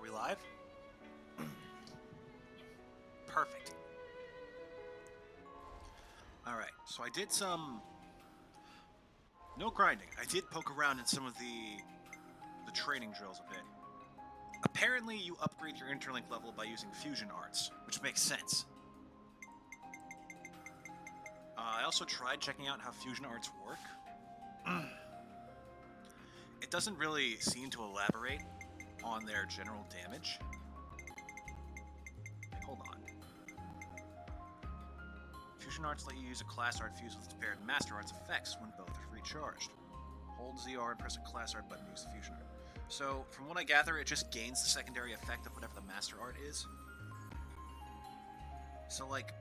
Are we live? Perfect. Alright, so I did some... No grinding. I did poke around in some of the training drills a bit. Apparently, you upgrade your interlink level by using fusion arts, which makes sense. I also tried checking out how fusion arts work. It doesn't really seem to elaborate on their general damage. Hold on. Fusion arts let you use a class art fused with its paired master arts effects when both are recharged. Hold ZR and press a class art button to use the fusion art. So, from what I gather, it just gains the secondary effect of whatever the master art is. So, like,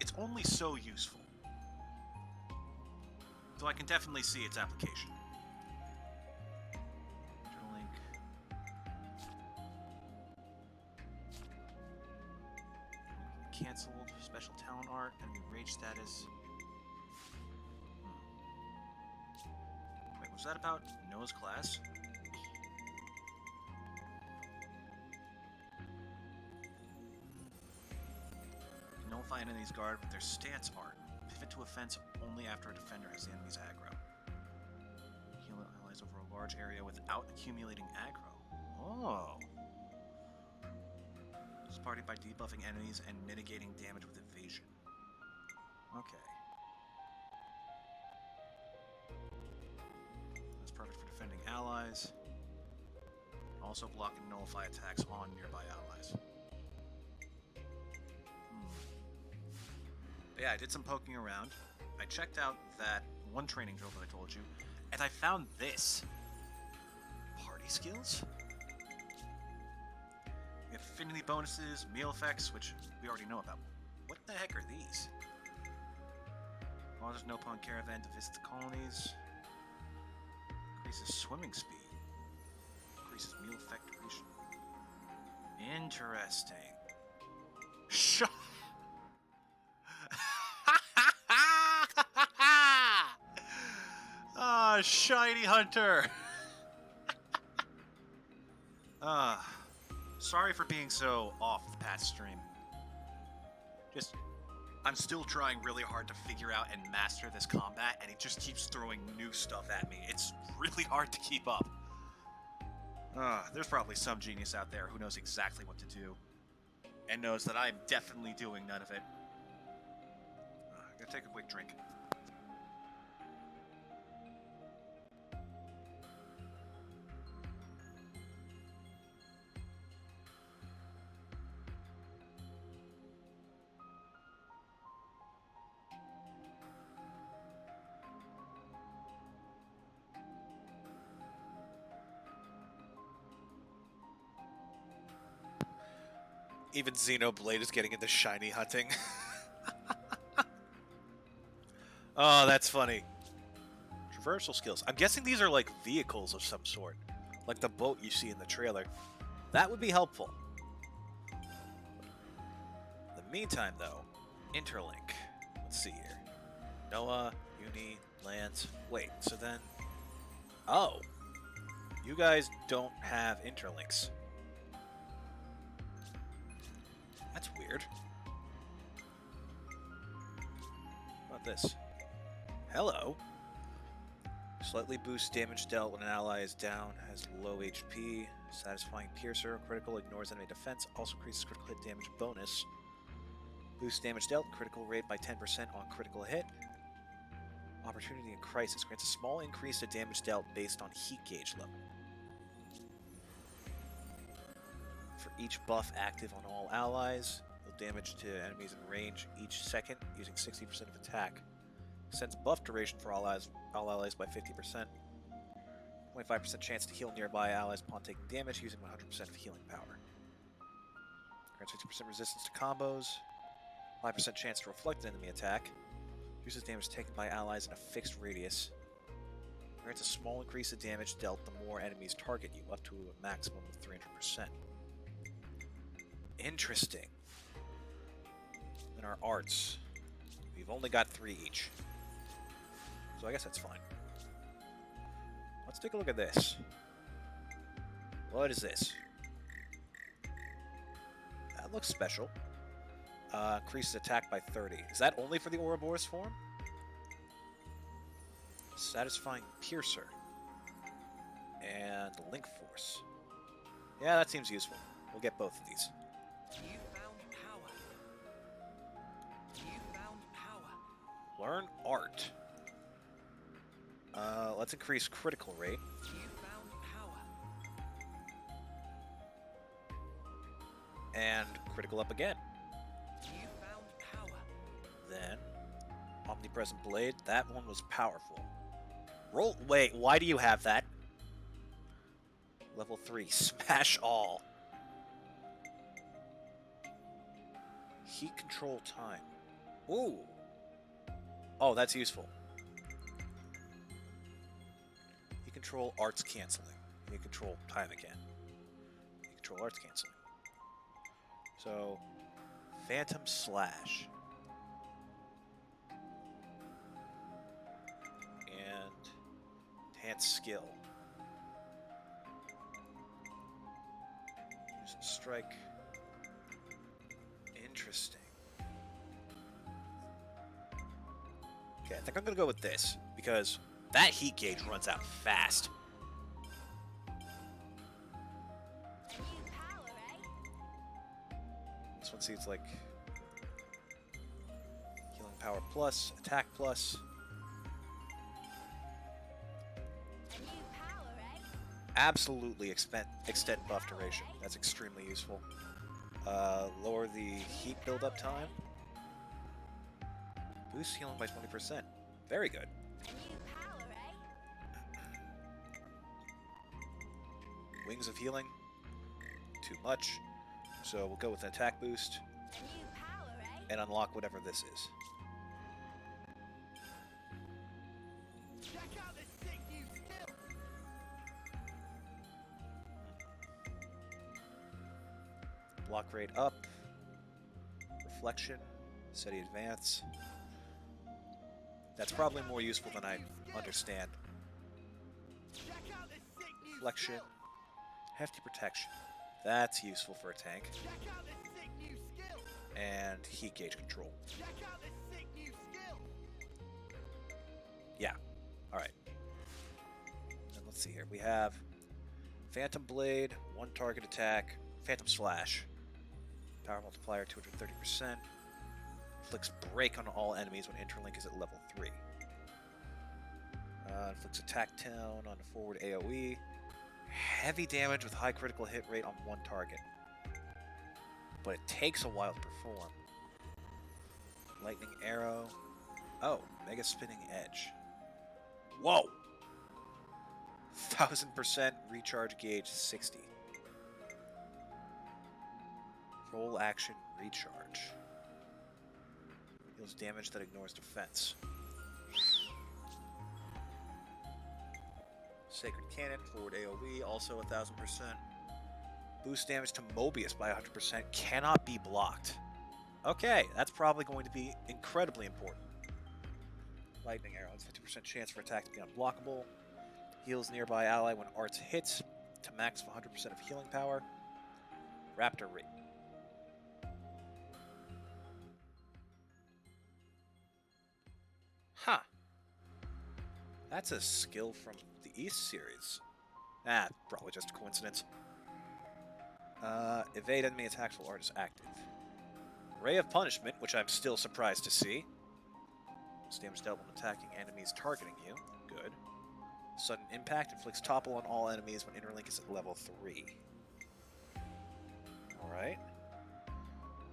it's only so useful. So I can definitely see its application. Link. Cancelled. Special talent art. Enemy rage status. Wait, was that about Noah's class? Nullify enemies guard with their stance art. Pivot to offense only after a defender has the enemy's aggro. Heal allies over a large area without accumulating aggro. Oh. This party by debuffing enemies and mitigating damage with evasion. Okay. That's perfect for defending allies. Also block and nullify attacks on nearby allies. But yeah, I did some poking around. I checked out that one training drill that I told you, and I found this. Party skills? We have affinity bonuses, meal effects, which we already know about. What the heck are these? Launches no opponent caravan to visit the colonies. Increases swimming speed. Increases meal effect duration. Interesting. Shut. Ah, shiny hunter. Sorry for being so off the past stream. I'm still trying really hard to figure out and master this combat, and it just keeps throwing new stuff at me. It's really hard to keep up. There's probably some genius out there who knows exactly what to do, and knows that I'm definitely doing none of it. I'm gonna take a quick drink. Even Xenoblade is getting into shiny hunting. Oh, that's funny. Traversal skills. I'm guessing these are like vehicles of some sort. Like the boat you see in the trailer. That would be helpful. In the meantime, though, interlink. Let's see here. Noah, Uni, Lance. Wait, so then... Oh. You guys don't have interlinks. That's weird. How about this? Hello. Slightly boosts damage dealt when an ally is down, has low HP. Satisfying Piercer, critical, ignores enemy defense, also increases critical hit damage bonus. Boosts damage dealt, critical rate by 10% on critical hit. Opportunity in Crisis grants a small increase to damage dealt based on heat gauge level. For each buff active on all allies, deal damage to enemies in range each second using 60% of attack. Extends buff duration for all allies by 50%. 25% chance to heal nearby allies upon taking damage using 100% of healing power. Grants 50% resistance to combos. 5% chance to reflect an enemy attack. Reduces damage taken by allies in a fixed radius. Grants a small increase of damage dealt the more enemies target you, up to a maximum of 300%. Interesting. Then our arts. We've only got 3 each. So I guess that's fine. Let's take a look at this. What is this? That looks special. Increases attack by 30. Is that only for the Ouroboros form? Satisfying Piercer. And Link Force. Yeah, that seems useful. We'll get both of these. You found power. You found power. Learn Art. Let's increase critical rate. You found power. And critical up again. You found power. Then, Omnipresent Blade. That one was powerful. Roll. Wait, why do you have that? Level 3. Smash all. Heat control time. Ooh. Oh, that's useful. You control arts canceling. You control time again. You control arts canceling. So, Phantom Slash. And enhance skill. Use strike. Interesting. Okay, I think I'm gonna go with this because that heat gauge runs out fast. This one seems like healing power plus, attack plus. Absolutely extend buff duration. That's extremely useful. Lower the heat build-up time. Boost healing by 20%. Very good. Wings of Healing. Too much. So we'll go with an attack boost. And unlock whatever this is. Check out this sick new skill. Block rate up. Reflection. Steady advance. That's probably more useful than I understand. Check out this sick new Reflection. skill. Hefty protection. That's useful for a tank. Check out this sick new skill. And heat gauge control. Check out this sick new skill. Yeah. Alright. And let's see here. We have Phantom Blade, 1 target attack, Phantom Slash. Power multiplier 230%. Inflicts break on all enemies when Interlink is at level 3. Inflicts attack down on a forward AoE. Heavy damage with high critical hit rate on 1 target. But it takes a while to perform. Lightning Arrow. Oh, Mega Spinning Edge. Whoa! 1000% recharge gauge 60. Roll action recharge. Deals damage that ignores defense. Sacred Cannon, forward AoE, also 1000%. Boost damage to Mobius by 100%, cannot be blocked. Okay, that's probably going to be incredibly important. Lightning Arrow, it's 50% chance for attack to be unblockable. Heals nearby ally when Arts hits to max of 100% of healing power. Raptor Rate. Huh. That's a skill from the East series. Ah, probably just a coincidence. Evade enemy attacks while art is active. Ray of Punishment, which I'm still surprised to see. Damage dealt when attacking enemies targeting you. Good. Sudden Impact inflicts topple on all enemies when Interlink is at level 3. Alright.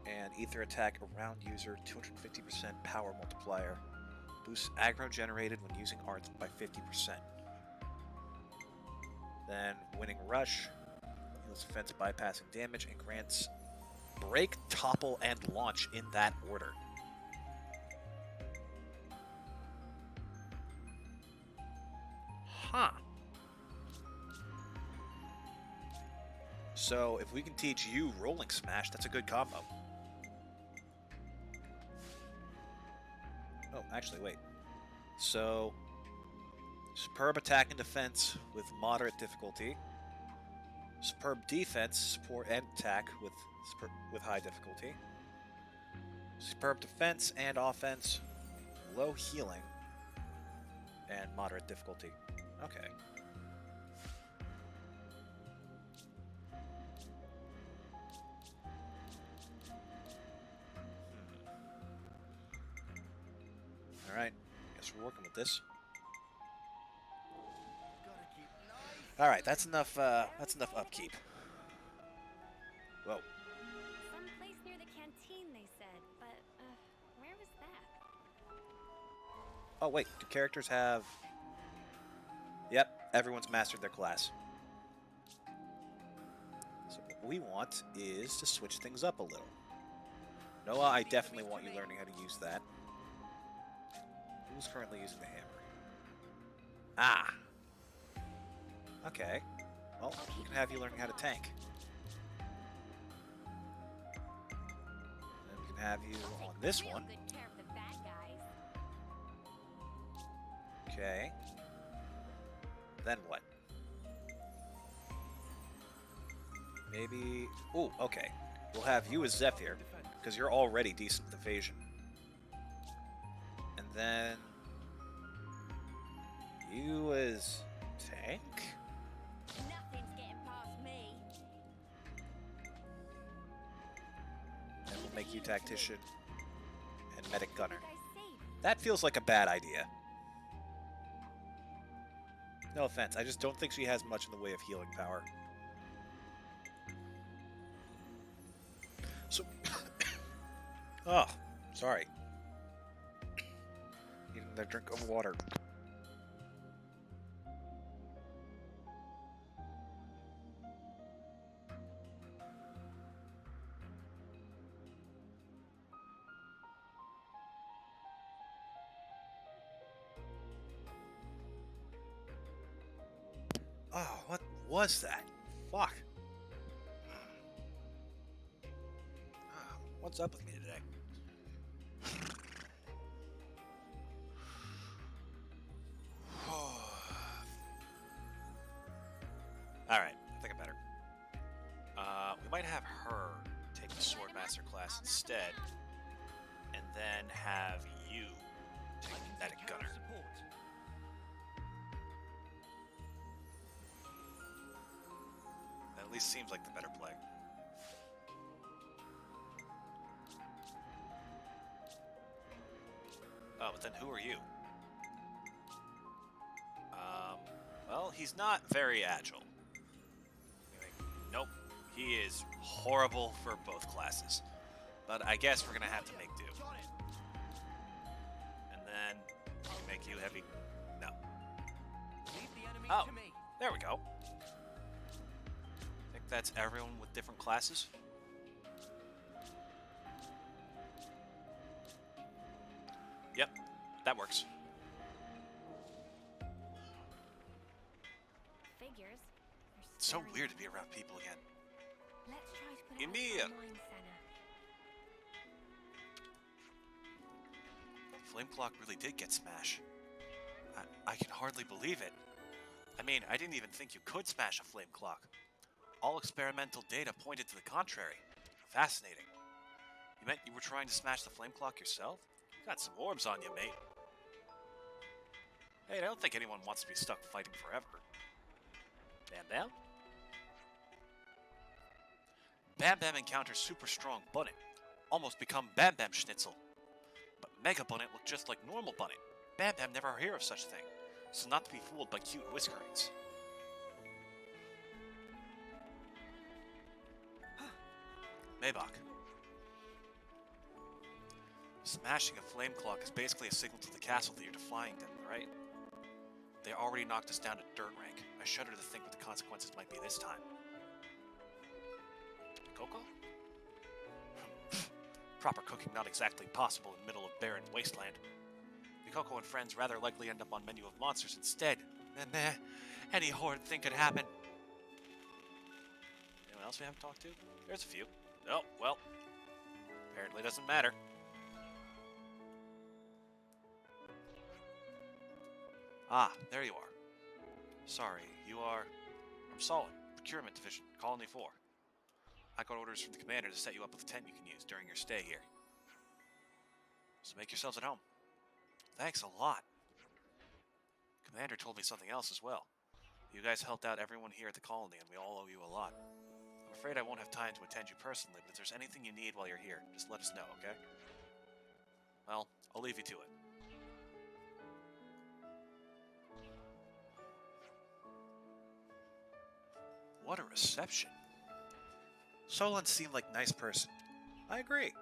And Ether Attack around user, 250% power multiplier. Boosts aggro generated when using arts by 50%. Then Winning Rush. Heals defense bypassing damage and grants break, topple, and launch in that order. Huh. So if we can teach you Rolling Smash, that's a good combo. Oh, actually, wait. So, superb attack and defense with moderate difficulty. Superb defense, support and attack with high difficulty. Superb defense and offense, low healing, and moderate difficulty. Okay. Alright, guess we're working with this. Gotta keep nice. Alright, that's enough upkeep. Whoa. Someplace near the canteen, they said, but where was that? Oh wait, do characters have... Yep, everyone's mastered their class. So what we want is to switch things up a little. Noah, I definitely want you learning how to use that. Who's currently using the hammer? Ah! Okay. Well, we can have you learning how to tank. And then we can have you on this one. Good care of the bad guys. Okay. Then what? Maybe... Ooh, okay. We'll have you as Zephyr, because you're already decent with evasion. And then... you as... tank? Nothing's getting past me. And we'll make you tactician and medic gunner. What did I say? That feels like a bad idea. No offense, I just don't think she has much in the way of healing power. So... oh, sorry. Need another drink of water. Oh, what was that? Fuck. What's up with me today? Alright, I think I'm better. We might have her take the Sword Master class instead, and then have you take the Medic Gunner. Support. That at least seems like the better play. Oh, but then who are you? Well, he's not very agile. Nope, he is horrible for both classes. But I guess we're gonna have to make do. Got it. And then we can make you heavy. No. Leave the enemy Oh. to me. There we go. I think that's everyone with different classes. Yep, that works. Figures. It's so weird to be around people again. Let's try to put India. it online center. Flame Clock really did get smashed. I can hardly believe it. I mean, I didn't even think you could smash a Flame Clock. All experimental data pointed to the contrary. Fascinating. You meant you were trying to smash the Flame Clock yourself? Got some orbs on you, mate. Hey, I don't think anyone wants to be stuck fighting forever. Bam Bam? Bam Bam encounters super strong Bunnet. Almost become Bam Bam Schnitzel. But Mega Bunnet looked just like normal Bunnet. Bam Bam never heard of such thing, so not to be fooled by cute whiskerings. Maybach. Smashing a flame clock is basically a signal to the castle that you're defying them, right? They already knocked us down to dirt rank. I shudder to think what the consequences might be this time. Coco? Proper cooking not exactly possible in the middle of barren wasteland. Mikoko and friends rather likely end up on menu of monsters instead. Meh, any horrid thing could happen. Anyone else we haven't talked to? There's a few. Oh, well. Apparently doesn't matter. Ah, there you are. Sorry, you are... I'm Solid. Procurement Division, Colony 4. I got orders from the commander to set you up with a tent you can use during your stay here. So make yourselves at home. Thanks a lot. Commander told me something else as well. You guys helped out everyone here at the colony, and we all owe you a lot. I'm afraid I won't have time to attend you personally, but if there's anything you need while you're here, just let us know, okay? Well, I'll leave you to it. What a reception. Solon seemed like a nice person. I agree.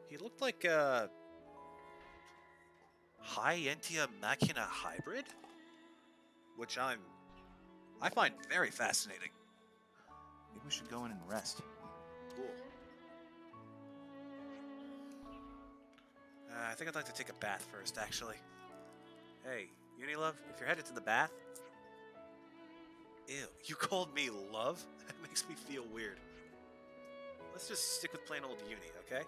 He looked like a high Entia Machina hybrid, which I find very fascinating. Maybe we should go in and rest. Cool. I think I'd like to take a bath first, actually. Hey, Unilove, if you're headed to the bath... Ew, you called me love? That makes me feel weird. Let's just stick with plain old Uni, okay?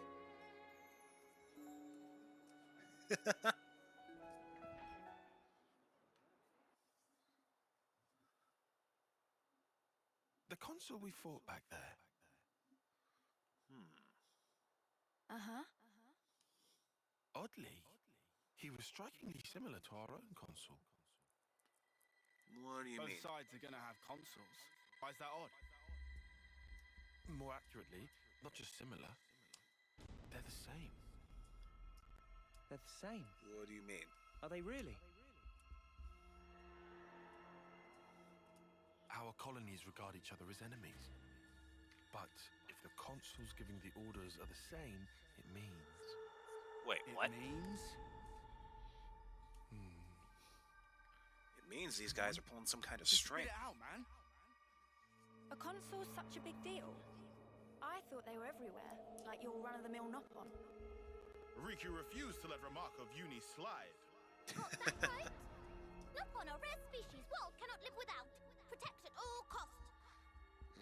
The consul we fought back there. Uh-huh. Oddly, he was strikingly similar to our own consul. What do you Both mean? sides are gonna have consoles. Why is that odd? More accurately, not just similar, they're the same. They're the same. What do you mean? Are they really? Our colonies regard each other as enemies. But if the consuls giving the orders are the same, it means... Wait, It what? means It means these guys are pulling some kind of just string. spit it out, man. A console's such a big deal. I thought they were everywhere, like your run-of-the-mill Nopon. Riku refused to let remark of Uni slide. Got that right? Nopon, a rare species world cannot live without. Protect at all costs.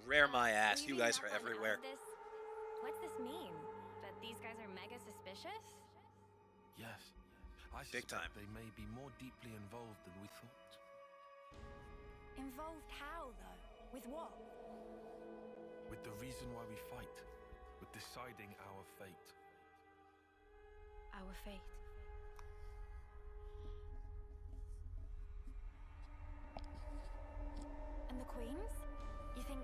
Rare my ass, you Leaving guys are Nopon out everywhere. of this- What's this mean? That these guys are mega suspicious? Yes, I Big suspect time. they may be more deeply involved than we thought. Involved how, though? With what? With the reason why we fight, with deciding our fate. Our fate. And the queens? You think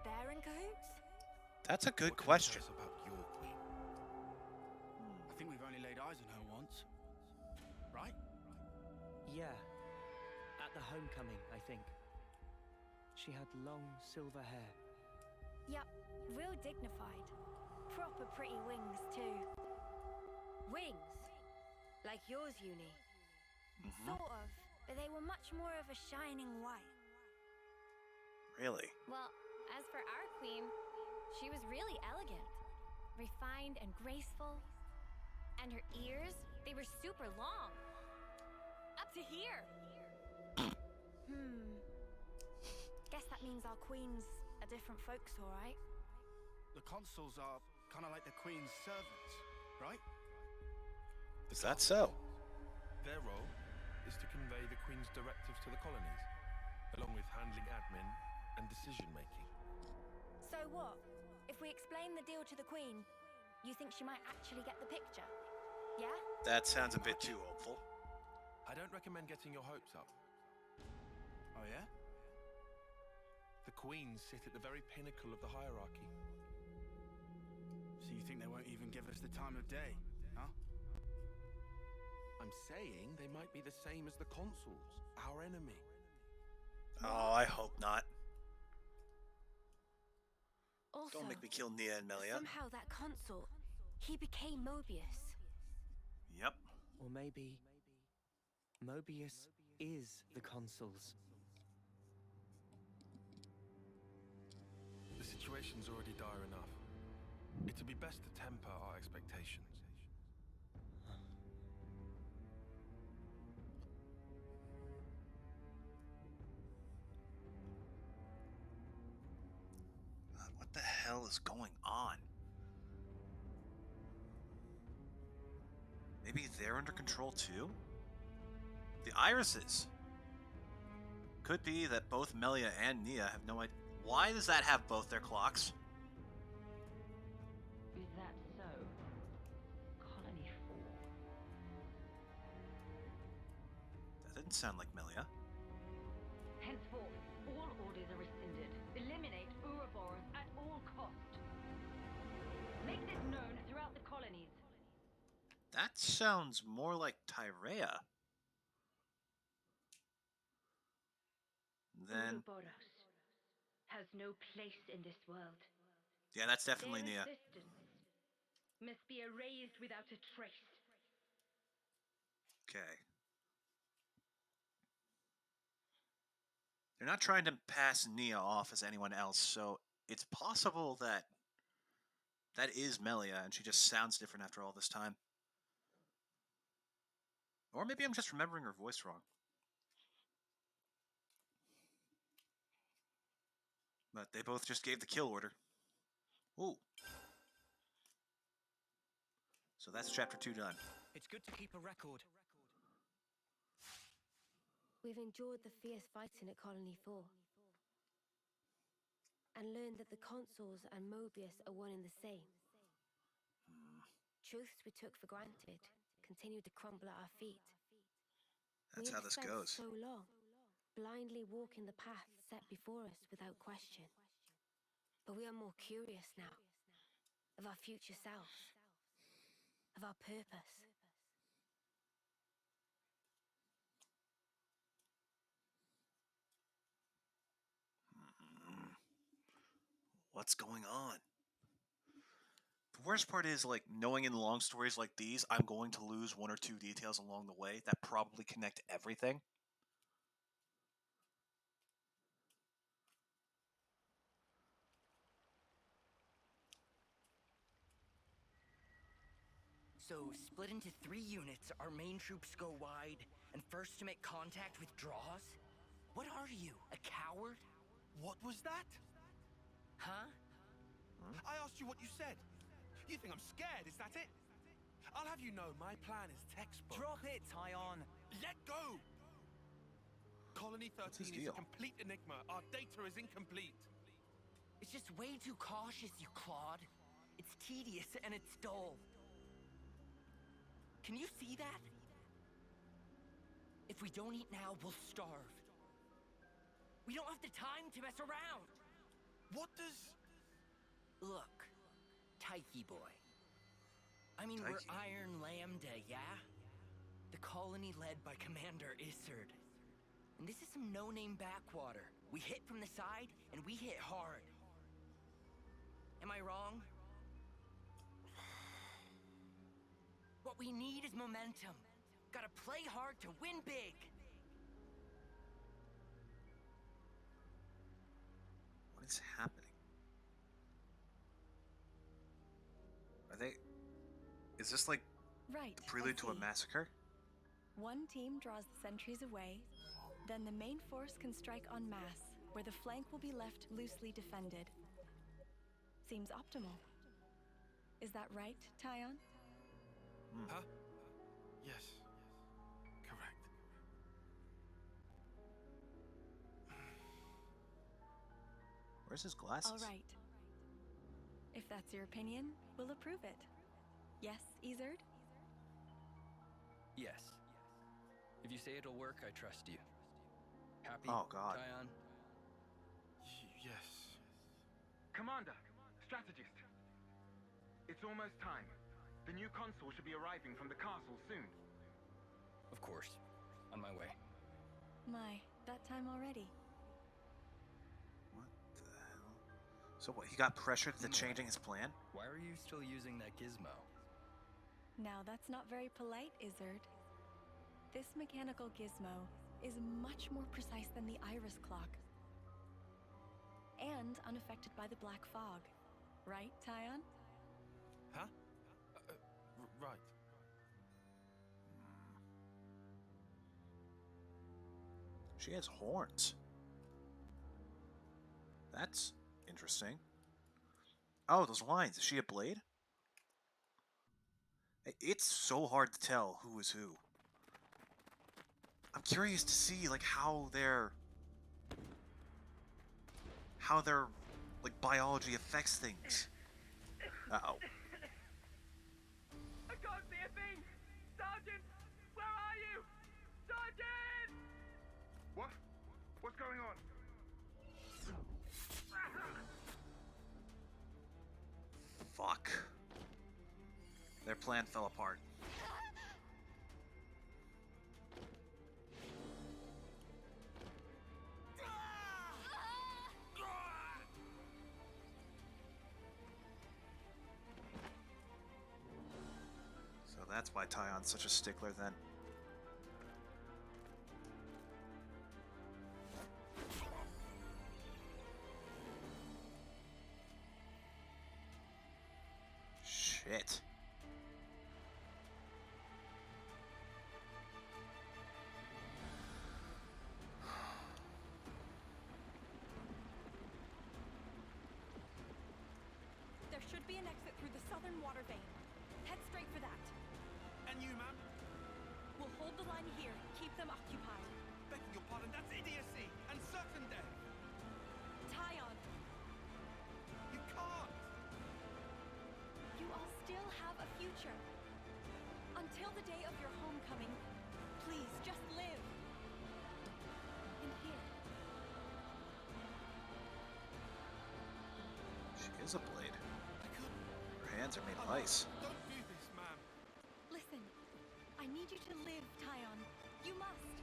they're in cahoots? That's a good What can you question. tell us about your queen? I think we've only laid eyes on her once. Right? Yeah. At the homecoming, I think. She had long silver hair. Yup, real dignified. Proper pretty wings, too. Wings? Like yours, Uni? Sort of, but they were much more of a shining white. Really? Well, as for our queen, she was really elegant. Refined and graceful. And her ears, they were super long. Up to here. Guess that means our queen's a different folks, all right? The consuls are kind of like the queen's servants, right? Is that so? Their role is to convey the Queen's directives to the colonies, along with handling admin and decision-making. So what? If we explain the deal to the queen, you think she might actually get the picture? Yeah? That sounds a bit too hopeful. I don't recommend getting your hopes up. Oh yeah? The Queens sit at the very pinnacle of the hierarchy. So you think they won't even give us the time of day, huh? I'm saying they might be the same as the consuls, our enemy. Oh, I hope not. Also, Don't make me kill Nia and Melia. somehow that consul, he became Mobius. Yep. Or maybe Mobius is the consuls. The situation's already dire enough. It'd be best to temper our expectations. What the hell is going on? Maybe they're under control too? The irises. Could be that both Melia and Nia have no idea. Why does that have both their clocks? Is that so? Colony 4. That didn't sound like Melia. Henceforth, all orders are rescinded. Eliminate Ouroboros at all cost. Make this known throughout the colonies. That sounds more like Tyrea. Then, Ouroboros has no place in this world. yeah, that's definitely Their Nia. existence must be erased without a trace. Okay. They're not trying to pass Nia off as anyone else, so it's possible that that is Melia, and she just sounds different after all this time. Or maybe I'm just remembering her voice wrong. But they both just gave the kill order. Ooh. So that's chapter 2 done. It's good to keep a record. We've endured the fierce fighting at Colony 4. And learned that the consuls and Mobius are one and the same. Truths we took for granted continue to crumble at our feet. That's how this spent goes. so long, blindly walking the path set before us without question. But we are more curious now, of our future selves, of our purpose. What's going on? The worst part is, like, knowing in long stories like these, I'm going to lose one or two details along the way that probably connect everything. So, split into 3 units, our main troops go wide, and first to make contact withdraws? What are you, a coward? What was that? Huh? I asked you what you said. You think I'm scared, is that it? I'll have you know, my plan is textbook. Drop it, Tyon. Let go! Colony What's his 13 is deal? a complete enigma. Our data is incomplete. It's just way too cautious, you clod. It's tedious and it's dull. Can you see that? If we don't eat now, we'll starve. We don't have the time to mess around. What does... Look, Tyche boy. I mean, we're Tyche. Iron Lambda, yeah? The colony led by Commander Isard. And this is some no-name backwater. We hit from the side, and we hit hard. Am I wrong? What we need is momentum. Gotta play hard to win big. What is happening? Are they... Is this like Right. the prelude I to a see. massacre? One team draws the sentries away, then the main force can strike en masse, where the flank will be left loosely defended. Seems optimal. Is that right, Tyon? Huh? Yes. Correct. Where's his glasses? All right. If that's your opinion, we'll approve it. Yes, Isard? Yes. If you say it'll work, I trust you. Happy? Oh, God. Tyon? Yes. Commander, strategist. It's almost time. The new consul should be arriving from the castle soon. Of course. On my way. My, that time already. What the hell? So what, he got pressured into No. changing his plan? Why are you still using that gizmo? Now that's not very polite, Isard. This mechanical gizmo is much more precise than the iris clock. And unaffected by the black fog. Right, Tyon? Huh? Right. She has horns. That's interesting. Oh, those lines. Is she a blade? It's so hard to tell who is who. curious to see like how their like biology affects things. Uh-oh. I can't see a thing! Sergeant! Where are you? Sergeant! What? What's going on? Fuck. Their plan fell apart. So that's why Tyon's such a stickler then. Shit. There should be an exit through the southern water vein. Head straight for that. And you, ma'am? We'll hold the line here. Keep them occupied. Begging your pardon, that's idiocy and certain death. Tyon, You can't. you all still have a future. Until the day of your homecoming, please just live. And here. She is a blade. Her hands are made of ice. Don't do this, ma'am. Listen, I need you to live, Tyon. You must.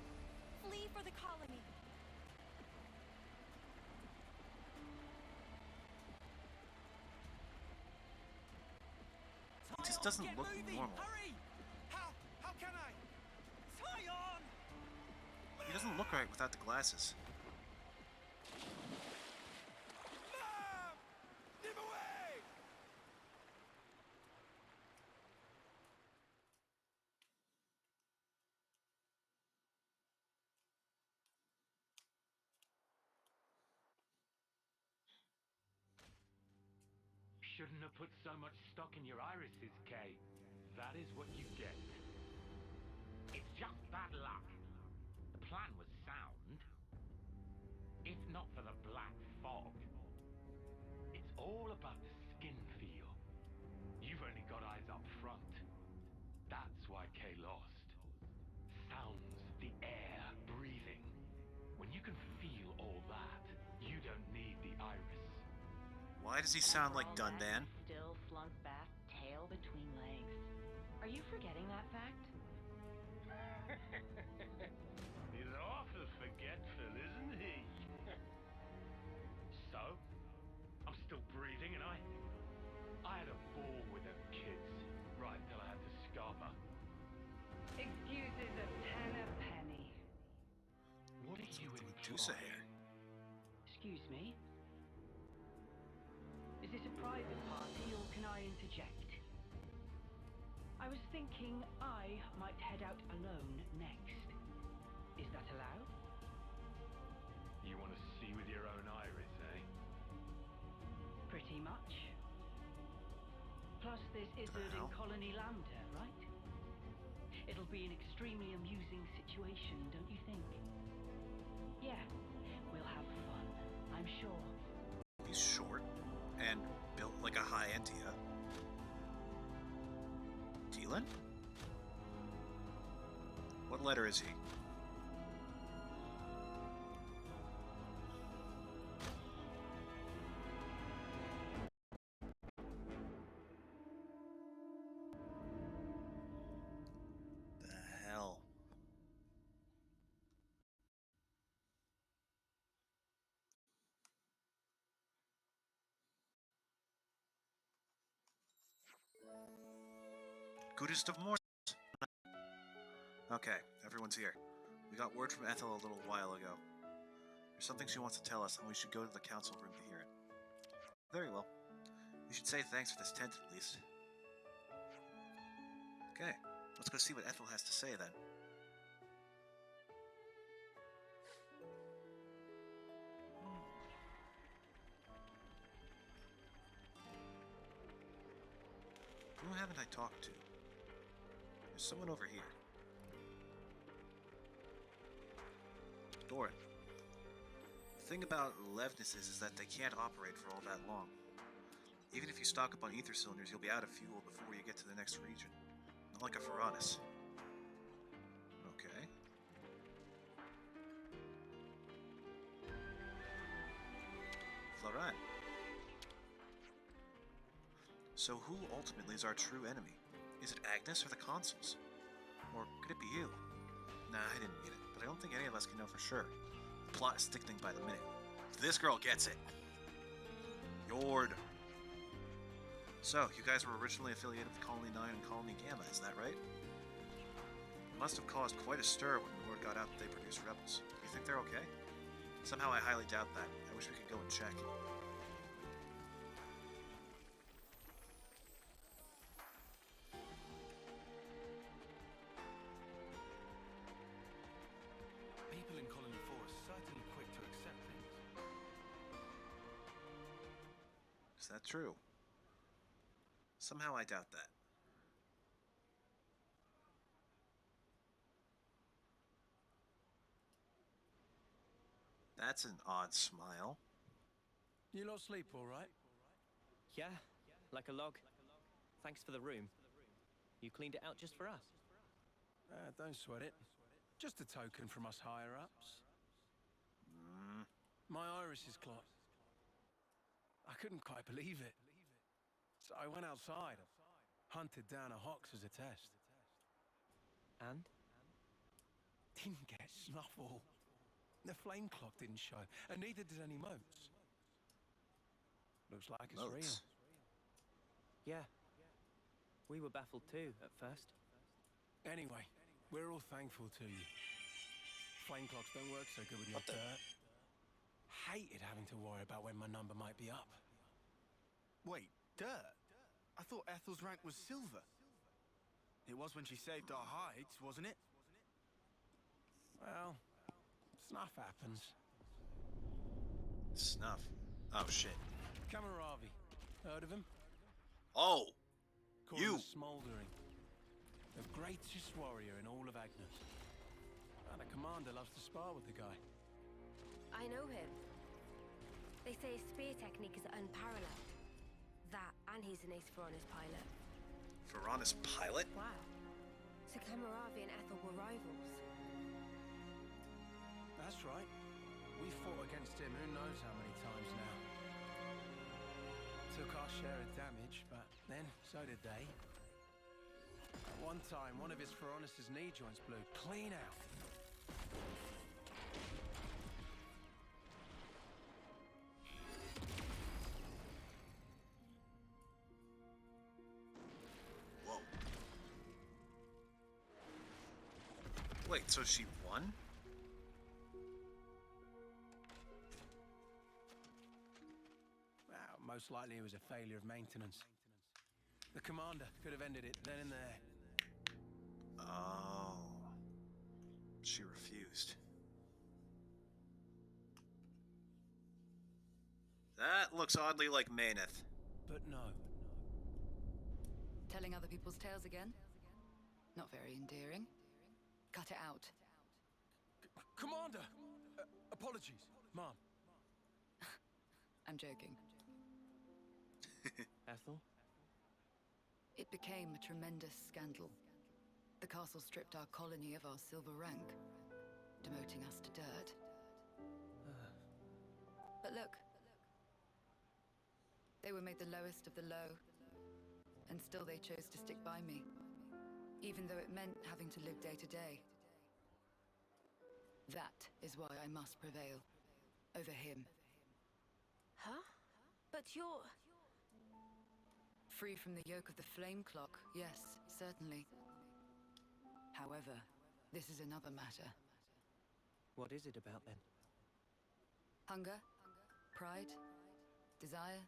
Flee for the colony. He just doesn't Get look moving! normal. Hurry! How can I? Tyon! He doesn't look right without the glasses. Ma'am! Give away! Shouldn't have put so much stock in your irises, Kay. That is what you get. It's just bad luck. The plan was sound. If not for the black fog. It's all about the skin feel. You've only got eyes up front. That's why Kay lost. Sounds, the air, breathing. When you can feel all that, you don't need the iris. Why does he sound like And for all Dundan? that, Still flunk back, tail between legs. Are you forgetting that fact? He's awful forgetful, isn't he? So, I'm still breathing, and I had a ball with them kids, right till I had to scarper. Excuses a penny. What are you Medusa hair. Excuse me? Is this a private party or can I interject? I was thinking I might head out alone next. Is that allowed? You want to see with your own iris, eh? Pretty much. Plus there's Izzard in Colony Lambda, right? It'll be an extremely amusing situation, don't you think? Yeah, we'll have fun, I'm sure. He's short and built like a high Entia. Dylan? What letter is he? The hell? Goodest of mortals. Okay, everyone's here. We got word from Ethel a little while ago. There's something she wants to tell us, and we should go to the council room to hear it. Very well. We should say thanks for this tent, at least. Okay, let's go see what Ethel has to say, then. Who haven't I talked to? There's someone over here. Doran. The thing about Levnesses is that they can't operate for all that long. Even if you stock up on ether cylinders, you'll be out of fuel before you get to the next region. Not like a Ferranis. Okay. Floran. So who ultimately is our true enemy? Is it Agnes or the consuls? Or could it be you? Nah, I didn't mean it, but I don't think any of us can know for sure. The plot is thickening by the minute. This girl gets it. Yord. So, you guys were originally affiliated with Colony 9 and Colony Gamma, is that right? It must have caused quite a stir when word got out that they produced rebels. You think they're okay? Somehow I highly doubt that. I wish we could go and check. People in Colony 4 are certainly quick to accept things. Is that true? Somehow I doubt that. That's an odd smile. You lot sleep all right? Yeah, like a log. Thanks for the room. You cleaned it out just for us. Don't sweat it. Just a token from us higher-ups. My iris is clogged. I couldn't quite believe it. So I went outside, hunted down a Hox as a test. And? Didn't get snuffle. The flame clock didn't show, and neither did any motes. Looks like it's real. Yeah. We were baffled too, at first. Anyway, we're all thankful to you. Flame clocks don't work so good with your dirt. Hated having to worry about when my number might be up. Wait, dirt? I thought Ethel's rank was silver. It was when she saved our hides, wasn't it? Well, snuff happens. Snuff? Oh, shit. Kamaravi. Heard of him? Oh! Call him Smoldering. The greatest warrior in all of Agnes. And the commander loves to spar with the guy. I know him. They say his spear technique is unparalleled. That, and he's an ace Ferranis pilot. Ferranis pilot? Wow. So Kamaravi and Ethel were rivals. That's right. We fought against him who knows how many times now. Took our share of damage, but then so did they. At one time, one of his Ferranis' knee joints blew clean out. Whoa. Wait, so she won? Most likely it was a failure of maintenance. The commander could have ended it then and there. Oh. She refused. That looks oddly like Mayneth. But no. Telling other people's tales again? Not very endearing. Cut it out. Commander! Apologies, Mom. I'm joking. Ethel? It became a tremendous scandal. The castle stripped our colony of our silver rank, demoting us to dirt. But look. They were made the lowest of the low, and still they chose to stick by me, even though it meant having to live day to day. That is why I must prevail over him. Huh? But you're... Free from the yoke of the flame clock, yes, certainly. However, this is another matter. What is it about then? Hunger? Pride? Desire?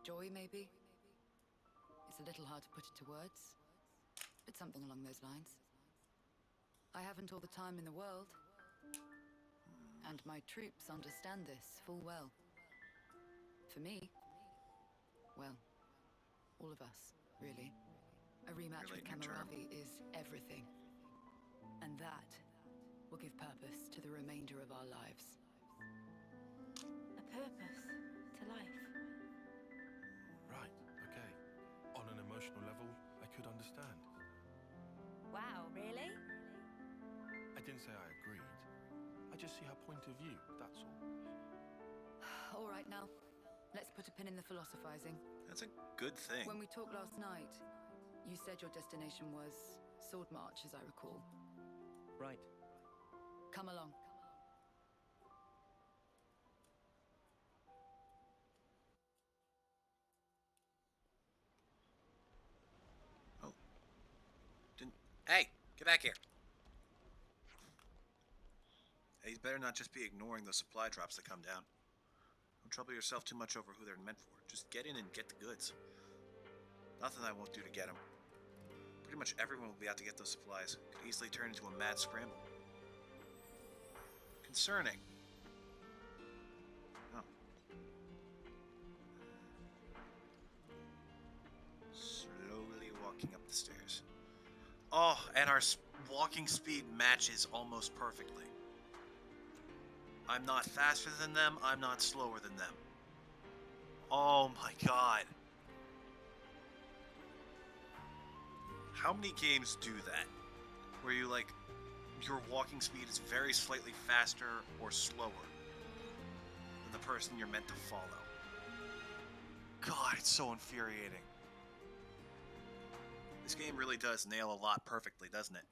Joy, maybe? It's a little hard to put into words, but something along those lines. I haven't all the time in the world. And my troops understand this full well. For me, well, all of us, really. A rematch with Kamaravi is everything. And that will give purpose purpose to the remainder of our lives. A purpose to life. Right, okay. On an emotional level, I could understand. Wow, really? I didn't say I agreed. I just see her point of view, that's all. All right, now, let's put a pin in the philosophizing. That's a good thing. When we talked last night, you said your destination was Sword March, as I recall. Right. Come along. Oh. Didn't... Hey! Get back here! Hey, you better not just be ignoring the supply drops that come down. Don't trouble yourself too much over who they're meant for. Just get in and get the goods. Nothing I won't do to get them. Pretty much everyone will be out to get those supplies. Could easily turn into a mad scramble. Concerning. Oh. Slowly walking up the stairs. Oh, and our walking speed matches almost perfectly. I'm not faster than them, I'm not slower than them. Oh my god. How many games do that? Where you like, your walking speed is very slightly faster or slower than the person you're meant to follow. God, it's so infuriating. This game really does nail a lot perfectly, doesn't it?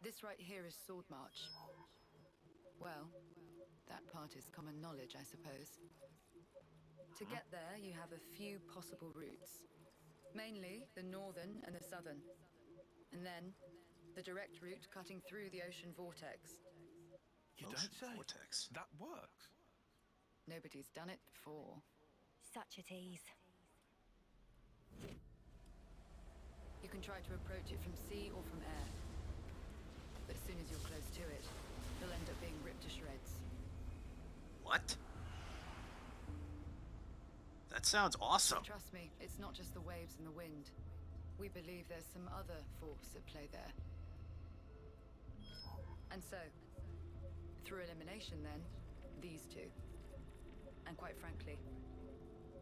This right here is Sword March. Well, that part is common knowledge, I suppose. To get there, you have a few possible routes. Mainly the northern and the southern. And then, the direct route cutting through the ocean vortex. You don't say. Vortex. That works. Nobody's done it before. Such a tease. You can try to approach it from sea or from air. But as soon as you're close to it, you'll end up being ripped to shreds. What? That sounds awesome. Trust me, it's not just the waves and the wind. We believe there's some other force at play there. And so, through elimination then, these two. And quite frankly,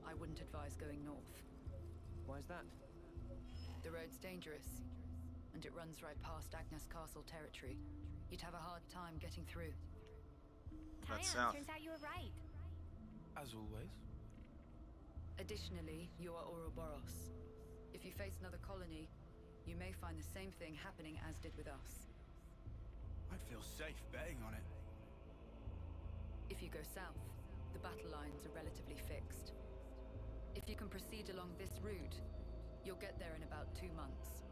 I wouldn't advise going north. Why's that? The road's dangerous, and it runs right past Agnes Castle territory. You'd have a hard time getting through. That's south. Turns out you were right. As always. Additionally, you are Ouroboros. If you face another colony, you may find the same thing happening as did with us. I'd feel safe betting on it. If you go south, the battle lines are relatively fixed. If you can proceed along this route, you'll get there in about 2 months.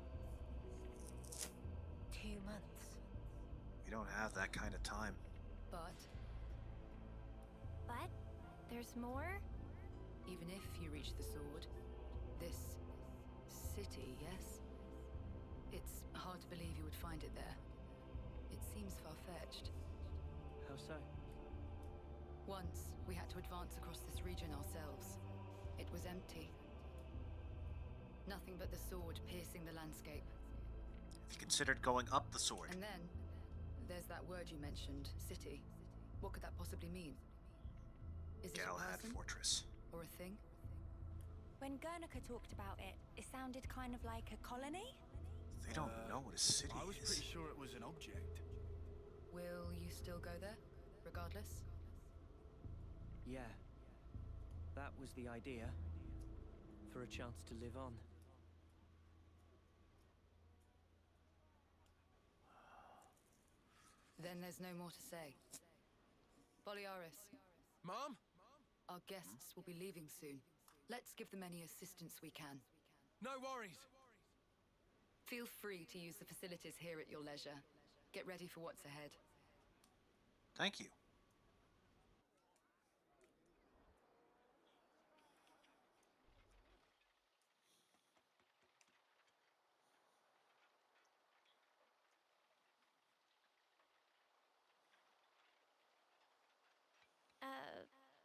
2 months? We don't have that kind of time. But there's more? even if you reach the sword, this city, yes? It's hard to believe you would find it there. It seems far-fetched. How so? Once, we had to advance across this region ourselves. It was empty. Nothing but the sword piercing the landscape. Have you considered going up the sword? And then, there's that word you mentioned, city. What could that possibly mean? Is it a Galahad person? Fortress. Or a thing? When Guernica talked about it, it sounded kind of like a colony? They don't know what a city I was is. pretty sure it was an object. Will you still go there, regardless? Yeah. That was the idea. For a chance to live on. Then there's no more to say. Boliaris. Mom? Our guests will be leaving soon. Let's give them any assistance we can. No worries. Feel free to use the facilities here at your leisure. Get ready for what's ahead. Thank you.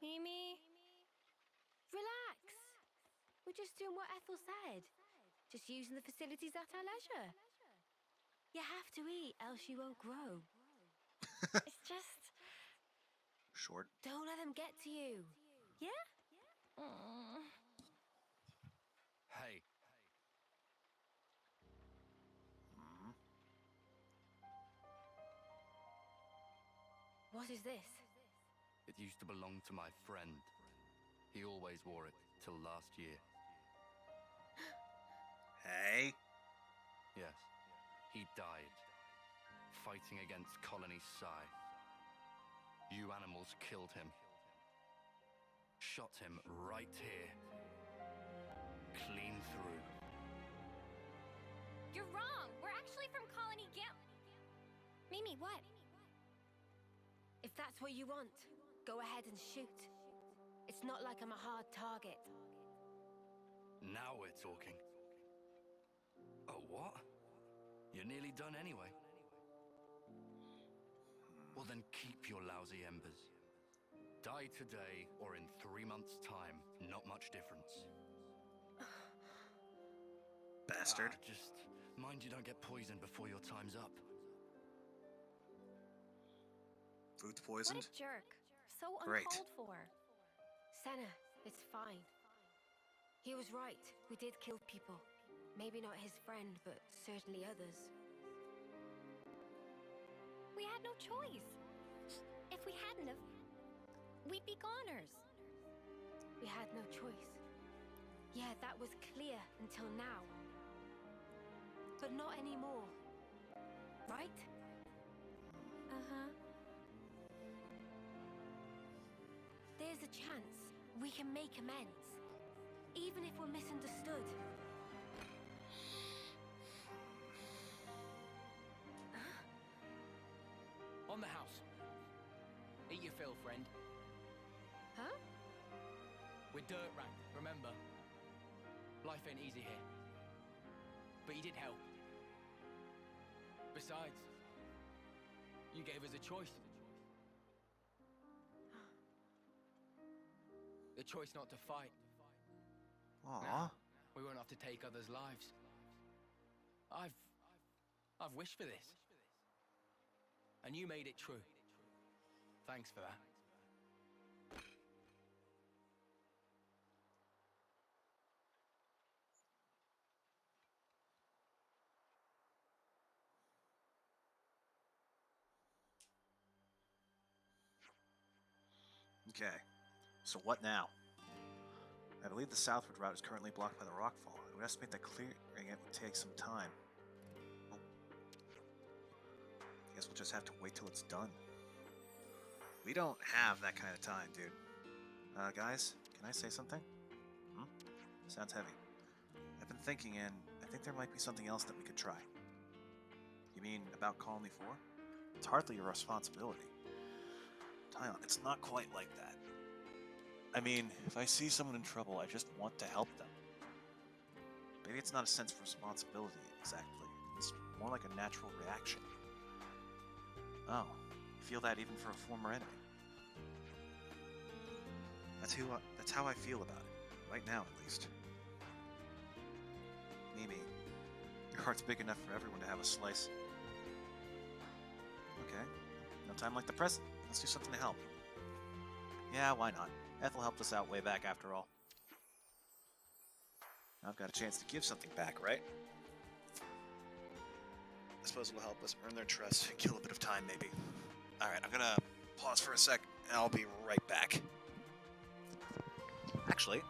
Mimi? Relax. We're just doing what Ethel said. Just using the facilities at our leisure. You have to eat, else you won't grow. It's just... Short. Don't let them get to you. Yeah? Hey. What is this? It used to belong to my friend. He always wore it till last year. Hey? Yes. He died. Fighting against Colony Psi. You animals killed him. Shot him right here. Clean through. You're wrong. We're actually from Colony Gam... Mimi, what? If that's what you want, go ahead and shoot. It's not like I'm a hard target. Now we're talking. Oh, what? You're nearly done anyway. Well then keep your lousy embers. Die today or in 3 months' time. Not much difference. Bastard. Just mind you don't get poisoned before your time's up. Food's poisoned? What a jerk. So Great. uncalled for. Senna, it's fine. He was right. We did kill people. Maybe not his friend, but certainly others. We had no choice. If we hadn't have, we'd be goners. We had no choice. Yeah, that was clear until now. But not anymore. Right? Uh-huh. There's a chance we can make amends. Even if we're misunderstood. On the house. Eat your fill, friend. Huh? We're dirt ranked, remember? Life ain't easy here. But you did help. Besides, you gave us a choice. The choice not to fight. Aww. Now, we won't have to take others' lives. I've wished for this. And you made it true. Thanks for that. Okay. So what now? I believe the southward route is currently blocked by the rockfall. I would estimate that clearing it would take some time. Well, I guess we'll just have to wait till it's done. We don't have that kind of time, dude. Guys, can I say something? Sounds heavy. I've been thinking, and I think there might be something else that we could try. You mean about Colony 4? It's hardly your responsibility. Tyon, it's not quite like that. I mean, if I see someone in trouble, I just want to help them. Maybe it's not a sense of responsibility, exactly. It's more like a natural reaction. Oh, you feel that even for a former enemy? That's how I feel about it. Right now, at least. Mimi, your heart's big enough for everyone to have a slice. Okay, no time like the present. Let's do something to help. Yeah, why not? Ethel helped us out way back after all. Now I've got a chance to give something back, right? I suppose it'll help us earn their trust and kill a bit of time, maybe. Alright, I'm gonna pause for a sec, and I'll be right back. Actually,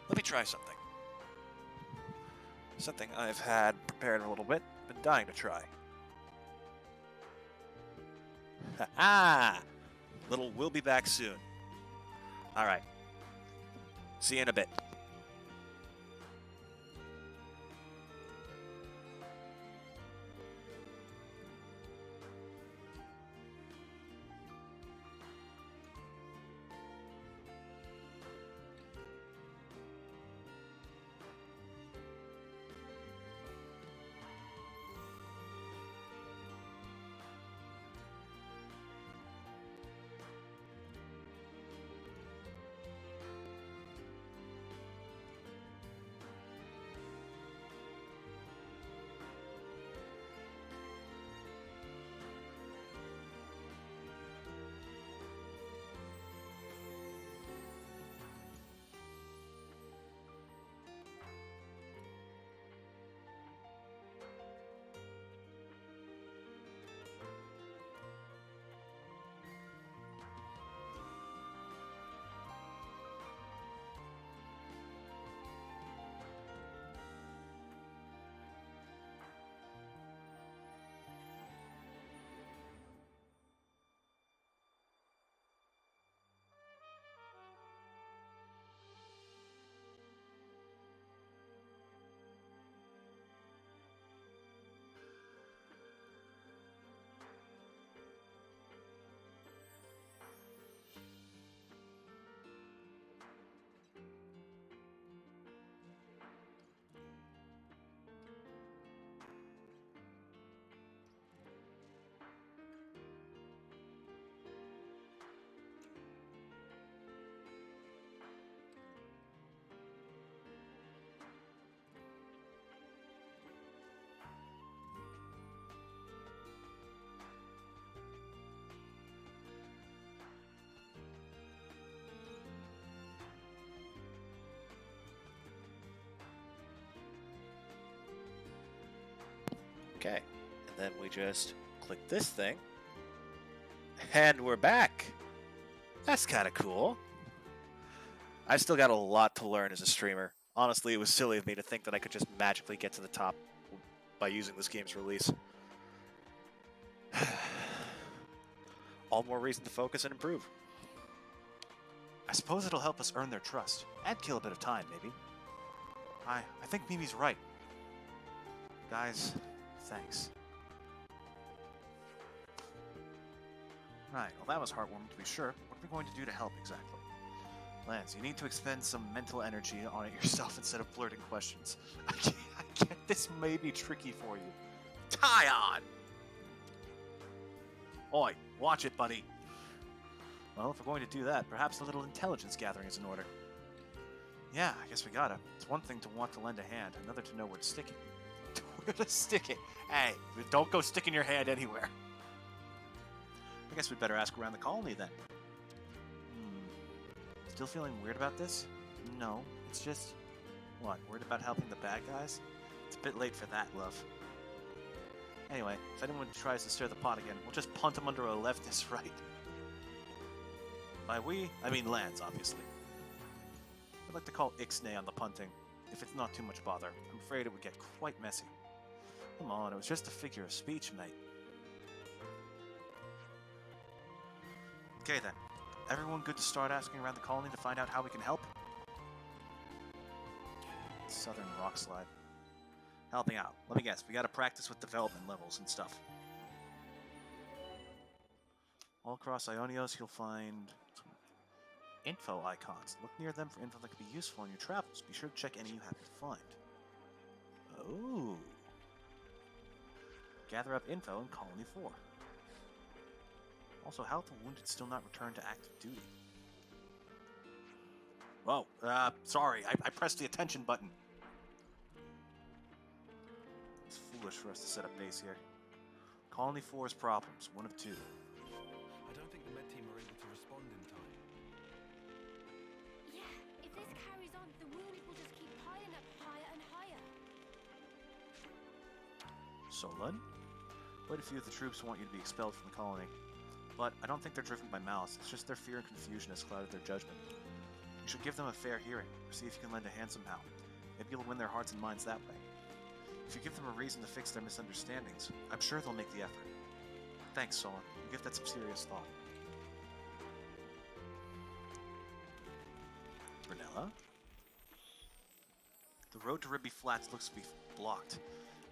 let me try something. Something I've had prepared a little bit, been dying to try. Ha-ha! Little we'll be back soon. Alright. See you in a bit. Okay, and then we just click this thing, and we're back. That's kind of cool. I've still got a lot to learn as a streamer. Honestly, it was silly of me to think that I could just magically get to the top by using this game's release. All more reason to focus and improve. I suppose it'll help us earn their trust, and kill a bit of time, maybe. I think Mimi's right. Guys, thanks. Right, well that was heartwarming to be sure. What are we going to do to help exactly? Lance, you need to expend some mental energy on it yourself instead of blurting questions. I get this may be tricky for you. Tie on! Oi, watch it, buddy. Well, if we're going to do that, perhaps a little intelligence gathering is in order. Yeah, I guess we gotta. It's one thing to want to lend a hand, another to know where to stick it. Where to stick it? Hey, don't go sticking your hand anywhere. I guess we'd better ask around the colony then. Still feeling weird about this? No, it's just... What, worried about helping the bad guys? It's a bit late for that, love. Anyway, if anyone tries to stir the pot again, we'll just punt them under a leftist right. By we, I mean Lance, obviously. I'd like to call Ixnay on the punting, if it's not too much bother. I'm afraid it would get quite messy. Come on, it was just a figure of speech, mate. Okay then. Everyone good to start asking around the colony to find out how we can help? Southern rock slide. Helping out. Let me guess, we gotta practice with development levels and stuff. All across Ionios, you'll find some info icons. Look near them for info that could be useful in your travels. Be sure to check any you happen to find. Oh. Gather up info in Colony 4. Also, how have the wounded still not returned to active duty? Whoa, sorry, I pressed the attention button. It's foolish for us to set up base here. Colony 4's problems, one of two. I don't think the med team are able to respond in time. Yeah, if this carries on, the wounded will just keep piling up higher and higher. Solon? Quite a few of the troops want you to be expelled from the colony. But I don't think they're driven by malice, it's just their fear and confusion has clouded their judgment. You should give them a fair hearing, or see if you can lend a hand somehow. Maybe you'll win their hearts and minds that way. If you give them a reason to fix their misunderstandings, I'm sure they'll make the effort. Thanks, Solon. You give that some serious thought. Brunella? The road to Ribby Flats looks to be blocked.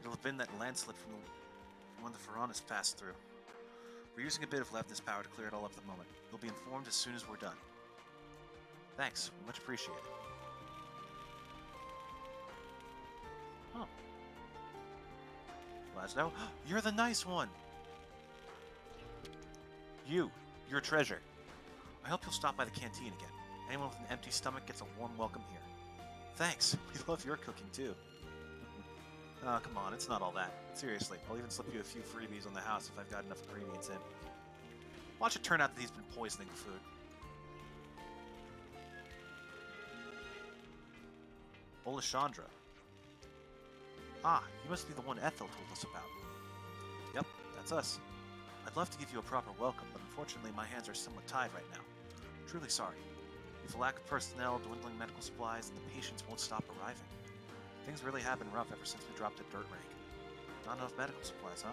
It'll have been that landslip from the one the Ferranis passed through. We're using a bit of leftist power to clear it all up at the moment. You'll be informed as soon as we're done. Thanks, much appreciated. Oh. Laszlo, you're the nice one! Your treasure. I hope you'll stop by the canteen again. Anyone with an empty stomach gets a warm welcome here. Thanks, we love your cooking too. Oh, come on, it's not all that. Seriously, I'll even slip you a few freebies on the house if I've got enough ingredients in. Watch it turn out that he's been poisoning the food. Olashandra. Ah, you must be the one Ethel told us about. Yep, that's us. I'd love to give you a proper welcome, but unfortunately my hands are somewhat tied right now. Truly sorry. With a lack of personnel, dwindling medical supplies, and the patients won't stop arriving. Things really have been rough ever since we dropped a dirt rank. Not enough medical supplies, huh?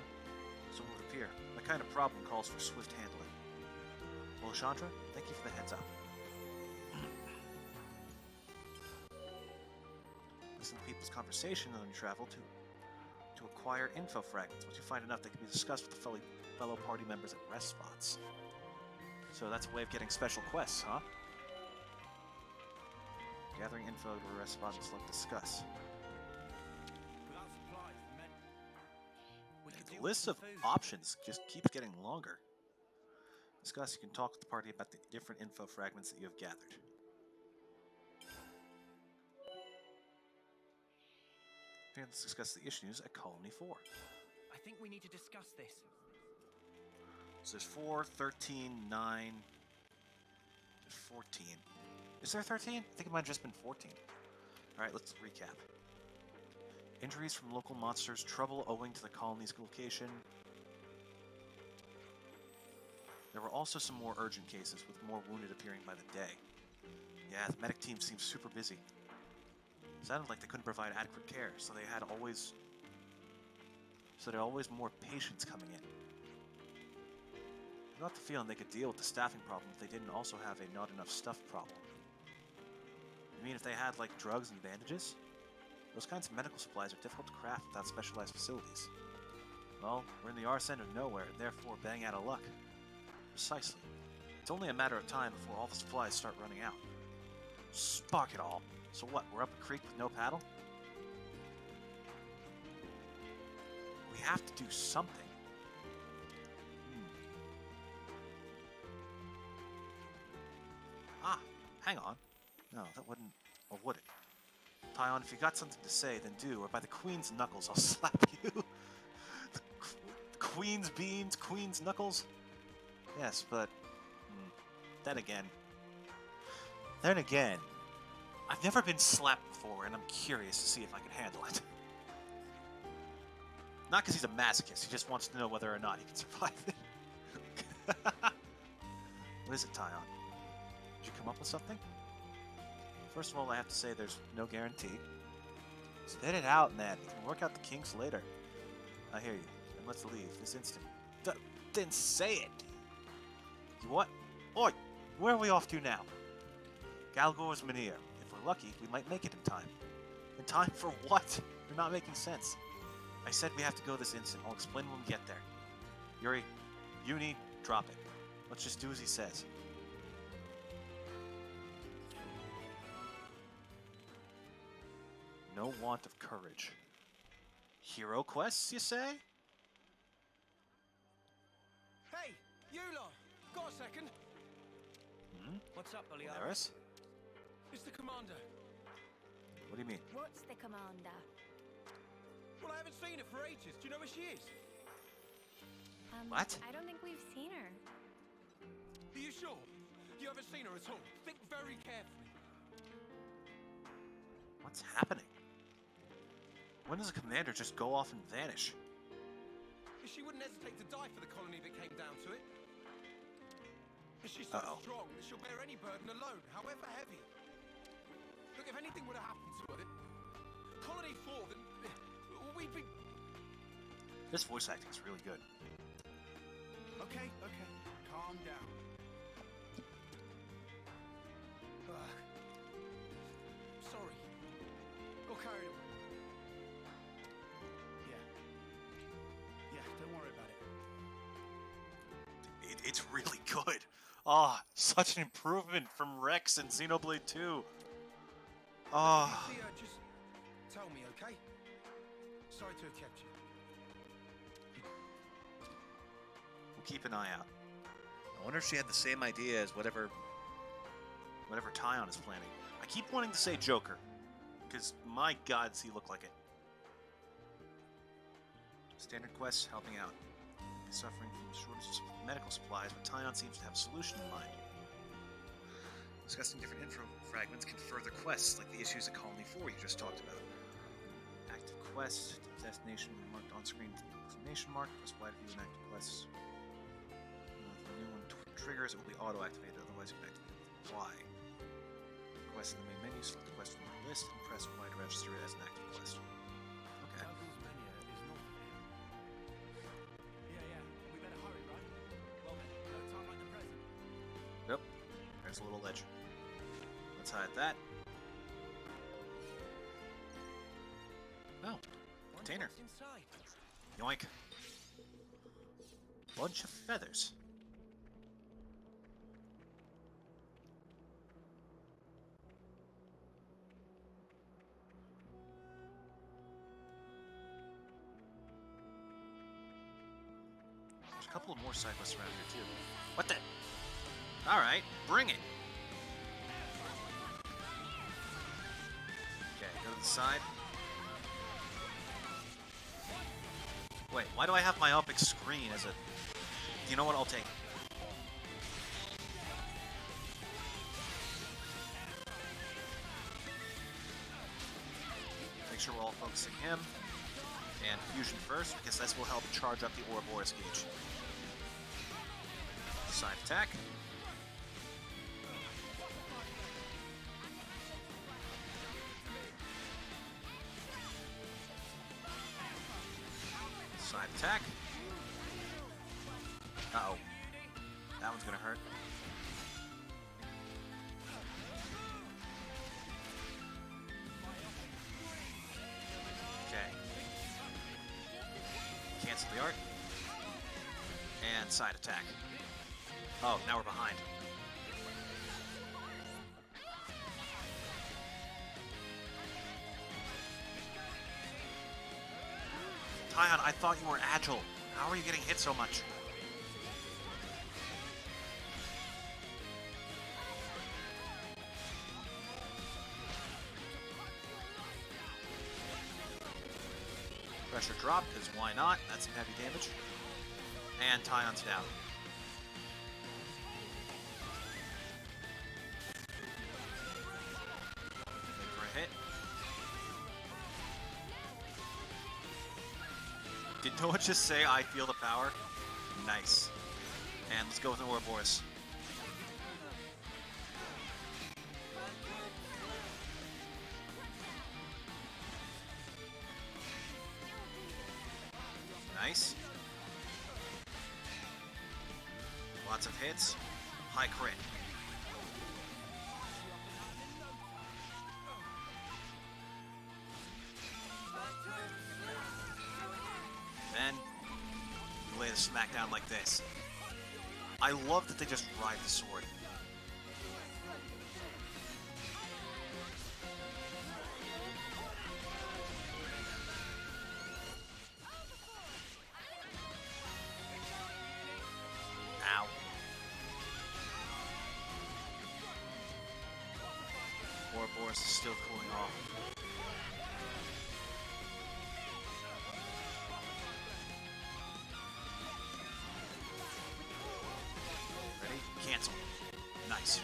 So it would appear. That kind of problem calls for swift handling. Well, Chandra, thank you for the heads up. Listen to people's conversation on your travel to acquire info fragments. Once you find enough, they can be discussed with the fellow party members at rest spots. So that's a way of getting special quests, huh? Gathering info to a rest spot and select discuss. The list of options just keeps getting longer. Discuss, you can talk with the party about the different info fragments that you have gathered. Let's discuss the issues at Colony 4. I think we need to discuss this. So there's 4, 13, 9, 14. Is there 13? I think it might have just been 14. Alright, let's recap. Injuries from local monsters, trouble owing to the colony's location. There were also some more urgent cases, with more wounded appearing by the day. Yeah, the medic team seems super busy. Sounded like they couldn't provide adequate care, so there are always more patients coming in. I got the feeling they could deal with the staffing problem if they didn't also have a not enough stuff problem. You mean if they had, like, drugs and bandages? Those kinds of medical supplies are difficult to craft without specialized facilities. Well, we're in the arse end of nowhere, and therefore bang out of luck. Precisely. It's only a matter of time before all the supplies start running out. Spark it all. So what, we're up a creek with no paddle? We have to do something. Ah, hang on. No, that wouldn't... Or would it? Tyon, if you got something to say, then do, or by the Queen's knuckles, I'll slap you. The Queen's beans, Queen's knuckles? Yes, but... Then again, I've never been slapped before, and I'm curious to see if I can handle it. Not because he's a masochist, he just wants to know whether or not he can survive it. What is it, Tyon? Did you come up with something? First of all, I have to say there's no guarantee. Spit it out, man. You can work out the kinks later. I hear you. Then let's leave this instant. Then say it! You what? Oi! Where are we off to now? Galgor's Manir. If we're lucky, we might make it in time. In time for what? You're not making sense. I said we have to go this instant. I'll explain when we get there. Yuri, Uni, drop it. Let's just do as he says. No want of courage. Hero quests, you say? Hey, you lot! Got a second? What's up, Oliar? Polaris? It's the commander. What do you mean? What's the commander? Well, I haven't seen her for ages. Do you know where she is? What? I don't think we've seen her. Are you sure? You haven't seen her at all? Think very carefully. What's happening? When does a commander just go off and vanish? She wouldn't hesitate to die for the colony if it came down to it. She's so strong that she'll bear any burden alone, however heavy. Look, if anything would have happened to her, Colony 4, then we'd be... This voice acting is really good. Okay. Calm down. Sorry. Got carried away. Yeah, don't worry about it. It's really good. Ah, such an improvement from Rex and Xenoblade 2. Ah. See her, just tell me, okay? Sorry to have kept you. We'll keep an eye out. I wonder if she had the same idea as whatever Tyon is planning. I keep wanting to say Joker, because my god, does he look like it. Standard quests, helping out. Suffering from shortages of medical supplies, but Tyon seems to have a solution in mind. Discussing different info fragments can further quests, like the issues at Colony 4 you just talked about. Active quest, destination marked on screen exclamation mark, press Y to view an active quest. If the new one triggers, it will be auto-activated, otherwise you can activate it with Y. Quest in the main menu, select the quest from the list, and press Y to register it as an active quest. Okay. Yep, there's a little ledge. Let's hide that. Oh, container. Yoink. Bunch of feathers. There's a couple of more side quests around here too. What the? Alright, bring it! Okay, go to the side. Wait, why do I have my Epic screen as a... You know what, I'll take it. Make sure we're all focusing him. And fusion first, because this will help charge up the Ouroboros gauge. Side attack. Side attack. Uh-oh. That one's gonna hurt. Okay. Cancel the art. And side attack. Oh, now we're behind. Taihan, I thought you were agile. How are you getting hit so much? Pressure drop, because why not? That's some heavy damage. And Taihan's down. Wait for a hit. Did no one just say, I feel the power? Nice. And let's go with an Ouroboros. Nice. Lots of hits. High crit. Then you lay the smack down like this. I love that they just ride the sword. Ow. Ouroboros is still cooling off. Ready? Cancel. Nice.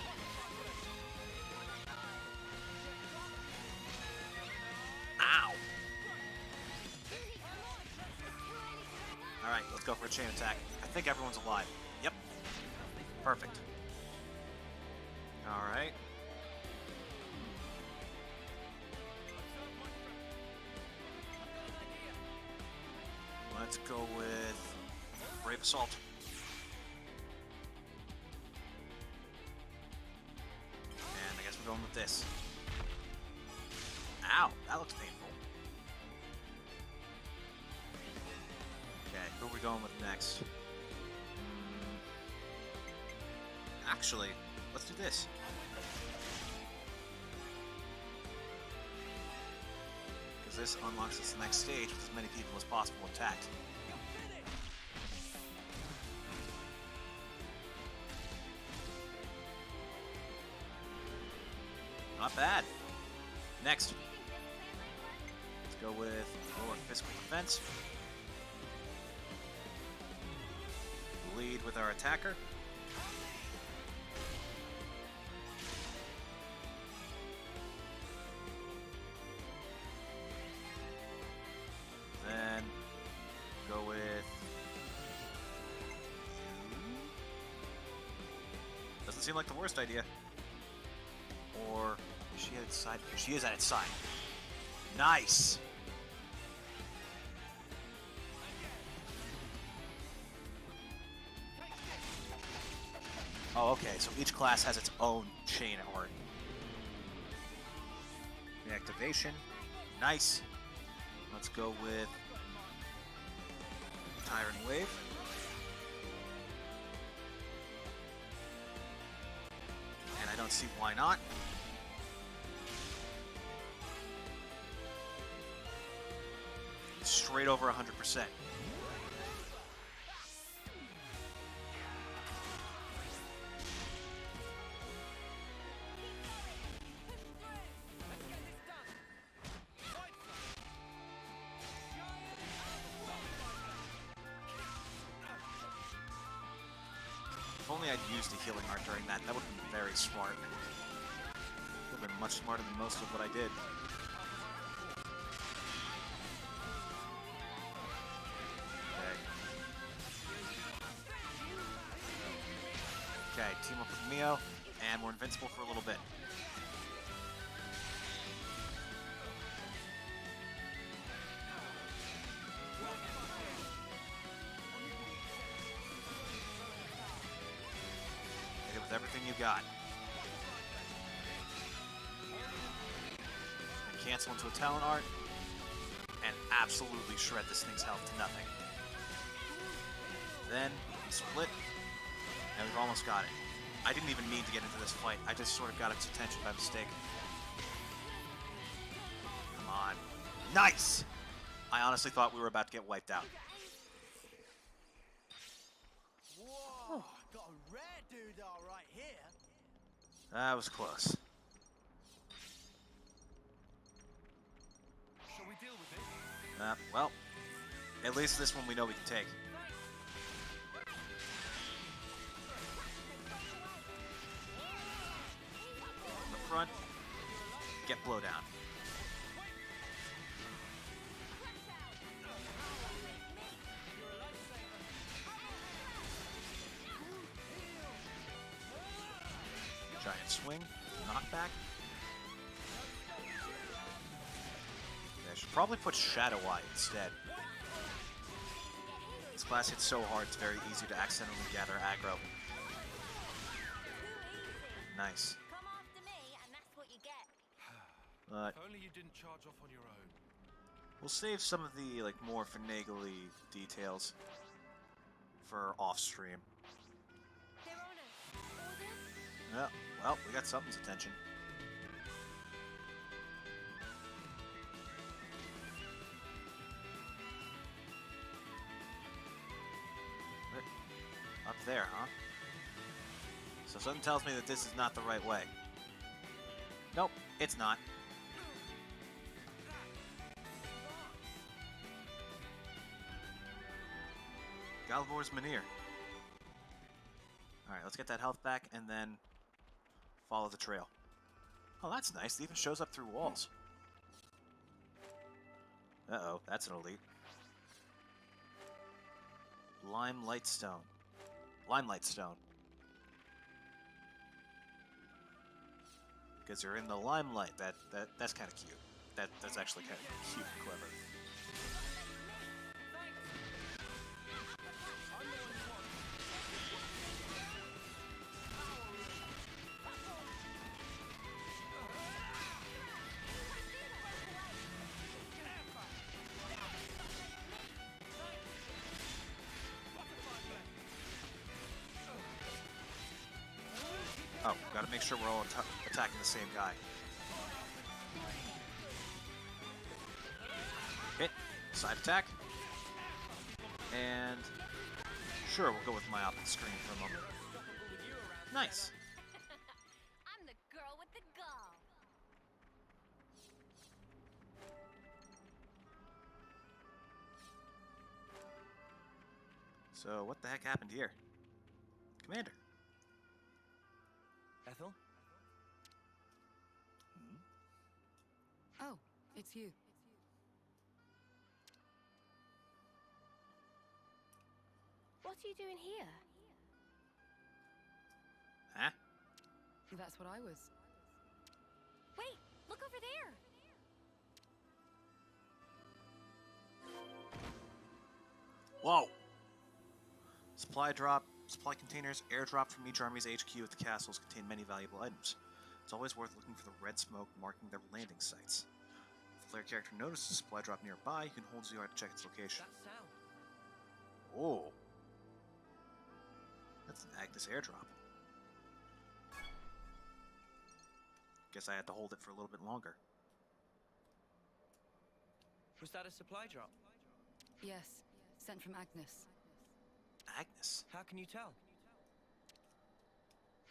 Ow! Alright, let's go for a chain attack. I think everyone's alive. Yep. Perfect. Alright. Let's go with Brave Assault. And I guess we're going with this. Ow, that looks painful. Okay, who are we going with next? Actually, let's do this. Because this unlocks us the next stage with as many people as possible attacked. Not bad. Next. Let's go with lower physical defense. Lead with our attacker. Then go with doesn't seem like the worst idea. Or is she at its side? She is at its side. Nice. Oh, okay, so each class has its own chain art. Reactivation. Nice. Let's go with Tyrant Wave. And I don't see why not. Straight over 100%. If only I'd used the healing art during that, that would have been very smart. Would have been much smarter than most of what I did. team up with Mio, and we're invincible for a little bit. Hit it with everything you got. And cancel into a talent art, and absolutely shred this thing's health to nothing. Then split, and we've almost got it. I didn't even mean to get into this fight. I just sort of got its attention by mistake. Come on. Nice! I honestly thought we were about to get wiped out. Whoa! Got a rare doodah right here. That was close. Shall we deal with it? Well, at least this one we know we can take. On the front, get blowdown. Giant swing, knockback. I should probably put Shadow Eye instead. This class hits so hard, it's very easy to accidentally gather aggro. Nice. Come after me, and that's what you get. But If only you didn't charge off on your own. we'll save some of the more finagly details for off stream. Their Honor, orders? Yeah, well, we got something's attention. Up there, huh? So something tells me that this is not the right way. Nope, it's not. Galvor's Manir. Alright, let's get that health back and then follow the trail. Oh, that's nice. It even shows up through walls. Uh-oh, that's an elite. Limelight Stone. Limelight Stone. Because you're in the limelight. That's kind of cute. That's actually kind of cute and clever. Oh, gotta make sure we're all attacking the same guy. Hit, side attack, and sure, we'll go with myopic screen for a moment. Nice. I'm the girl with the gall. So, what the heck happened here? Commander. Ethel? Oh, it's you. What are you doing here? Huh? That's what I was. Wait, look over there. Whoa! Supply drop. Supply containers airdropped from each army's HQ at the castles contain many valuable items. It's always worth looking for the red smoke marking their landing sites. If the player character notices a supply drop nearby, you can hold ZR to check its location. That sound. Oh. That's an Agnes airdrop. Guess I had to hold it for a little bit longer. Was that a supply drop? Yes, sent from Agnes. Agnes? How can you tell?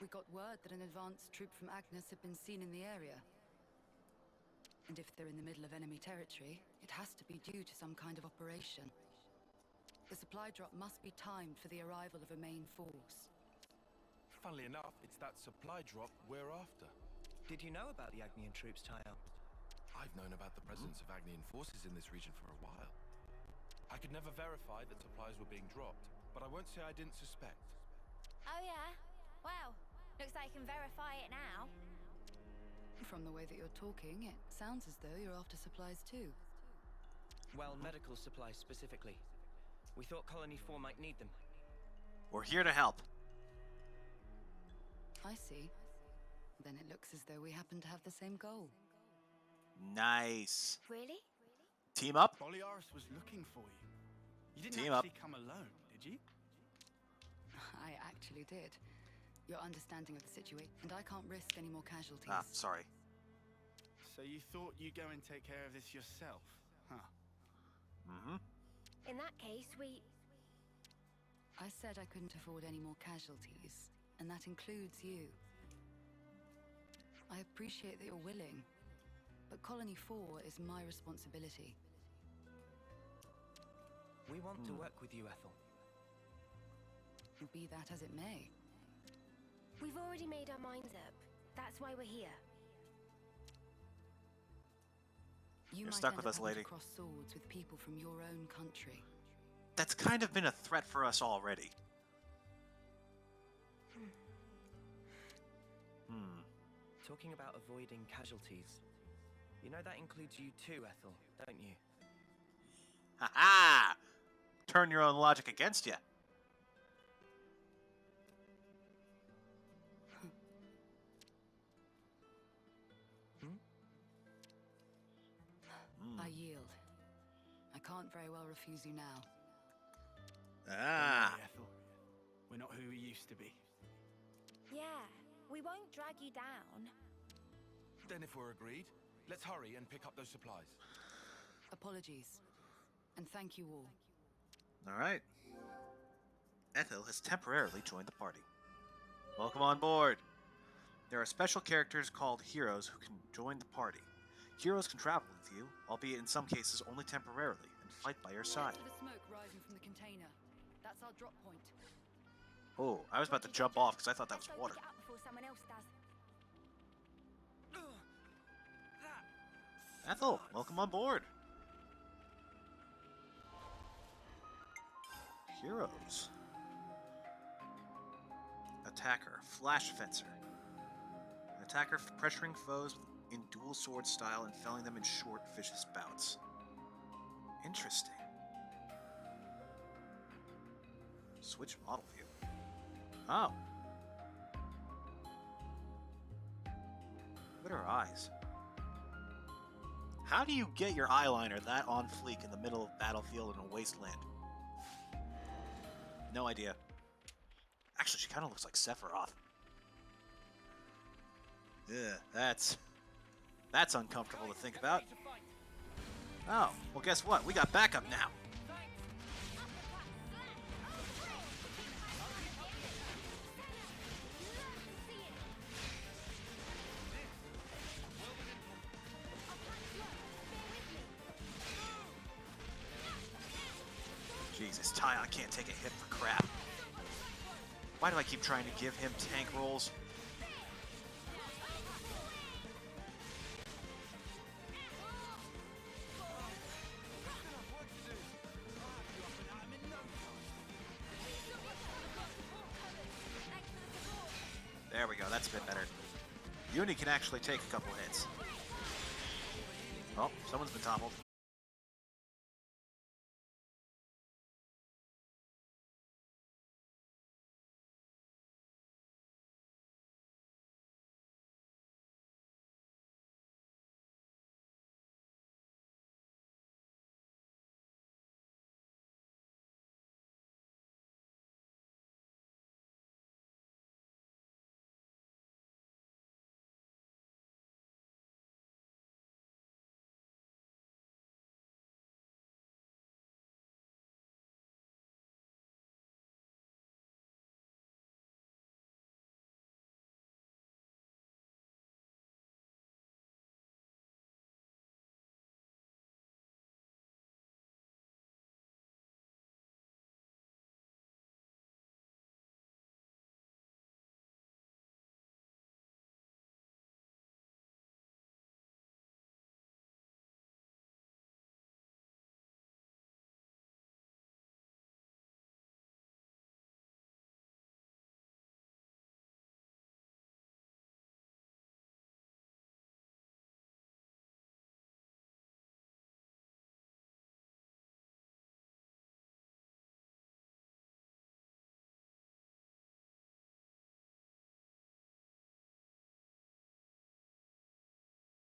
We got word that an advanced troop from Agnes had been seen in the area. And if they're in the middle of enemy territory, it has to be due to some kind of operation. The supply drop must be timed for the arrival of a main force. Funnily enough, it's that supply drop we're after. Did you know about the Agnian troops tie-up? I've known about the presence of Agnian forces in this region for a while. I could never verify that supplies were being dropped, but I won't say I didn't suspect. Oh yeah? Well, Looks like I can verify it now. From the way that you're talking, it sounds as though you're after supplies too. Well, medical supplies specifically. We thought Colony 4 might need them. We're here to help. I see. Then it looks as though we happen to have the same goal. Nice. Really? Team up? Boliaris was looking for you. You didn't Team up. actually come alone, did you? I actually did. Your understanding of the situation, and I can't risk any more casualties. Ah, sorry. So you thought you'd go and take care of this yourself, huh? Mm-hmm. In that case, I said I couldn't afford any more casualties, and that includes you. I appreciate that you're willing, but Colony 4 is my responsibility. We want to work with you, Ethel. Be that as it may. we've already made our minds up. That's why we're here. You might stuck end with up us, having lady. to cross swords with people from your own country. That's kind of been a threat for us already. Talking about avoiding casualties. You know that includes you too, Ethel, don't you? Ha ha! Turn your own logic against you. I yield. I can't very well refuse you now. Ah. Don't worry, Ethel. We're not who we used to be. Yeah, we won't drag you down. Then if we're agreed, let's hurry and pick up those supplies. Apologies. And thank you all. Alright. Ethel has temporarily joined the party. Welcome on board. There are special characters called heroes who can join the party. Heroes can travel with you, albeit in some cases only temporarily, and fight by your side. Look for the smoke rising from the container. That's our drop point. Oh, I was about to jump off because I thought that was Let's go water. pick it up before someone else does. Ethel, welcome on board. Heroes. Attacker, Flash Fencer. An attacker pressuring foes in dual sword style and felling them in short, vicious bouts. Interesting. Switch model view. Oh. What are her eyes? How do you get your eyeliner that on fleek in the middle of battlefield in a wasteland? No idea. Actually, she kind of looks like Sephiroth. Yeah, that's uncomfortable to think about. Oh, well guess what? We got backup now. Jesus, Tyon can't take a hit for crap. Why do I keep trying to give him tank rolls? There we go, that's a bit better. Uni can actually take a couple hits. Oh, someone's been toppled.